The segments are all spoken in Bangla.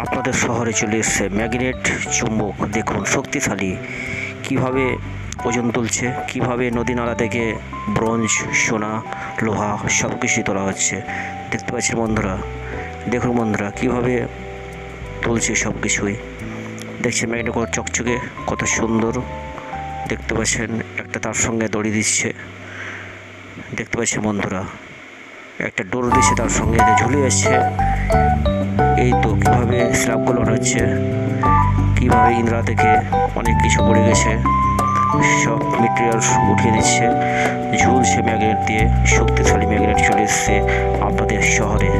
আপনাদের শহরে চলে এসেছে ম্যাগনেট চুম্বক। দেখুন শক্তিশালী, কিভাবে ওজন তুলছে, কিভাবে নদী নালা থেকে ব্রোঞ্জ, সোনা, লোহা সব কিছুই তোলা হচ্ছে। দেখতে পাচ্ছেন বন্ধুরা, দেখুন বন্ধুরা কীভাবে তুলছে সব কিছুই। দেখছেন ম্যাগনেট কত চকচকে, কত সুন্দর। দেখতে পাচ্ছেন একটা তার সঙ্গে দড়ি দিচ্ছে। দেখতে পাচ্ছেন বন্ধুরা একটা ডোর দিচ্ছে, তার সঙ্গে ঝুলে যাচ্ছে। এই তো কীভাবে স্ল্যাবগুলো হচ্ছে, কীভাবে ইন্দ্রা থেকে অনেক কিছু পড়ে গেছে সব মেটেরিয়ালস উঠিয়ে দিচ্ছে, ঝুলছে ম্যাগনেট দিয়ে। শক্তিশালী ম্যাগনেট চলে এসছে আপনাদের শহরে।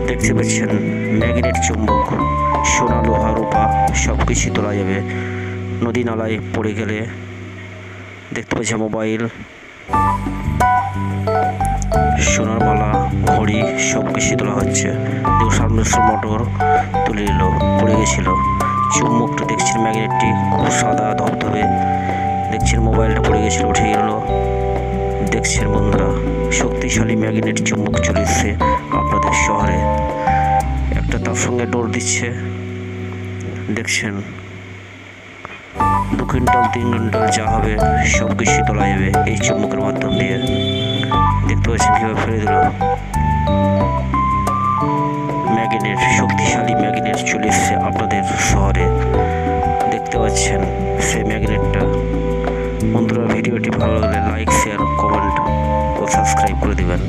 দেখতে পাচ্ছেন ম্যাগনেট চুম্বক, সোনা, লোহা, রূপা সব কিছুই তোলা যাবে নদী নালায় পড়ে গেলে। দেখতে পাচ্ছেন মোবাইল, সোনার মালা, ঘড়ি সব কিছুই তোলা হচ্ছে। দেখুন সাবমের্সিবল মোটর তুলে নিল, পড়ে গেছিল। চুম্বকটা দেখছেন ম্যাগনেটটি খুব সাদা ধবধবে। দেখছেন মোবাইলটা পড়ে গেছিলো, উঠে গেল। দেখছেন বন্ধুরা শক্তিশালী ম্যাগনেট চুম্বক চলে এসছে আপনাদের শহরে। একটা তার সঙ্গে ডোর দিচ্ছে। দেখছেন 2 কুইন্টাল 3 কুইন্টাল যা হবে সব কিছুই তোলা যাবে এই চুম্বকের মাধ্যম দিয়ে। দেখতে পাচ্ছেন কীভাবে ফেলে দিল। ম্যাগনেট, শক্তিশালী ম্যাগনেট চলে এসছে আপনাদের শহরে। দেখতে পাচ্ছেন সেই ম্যাগনেটটা। বন্ধুরা ভিডিওটি ভালো লাগলে লাইক, শেয়ার, কমেন্ট ও সাবস্ক্রাইব করে দেবেন।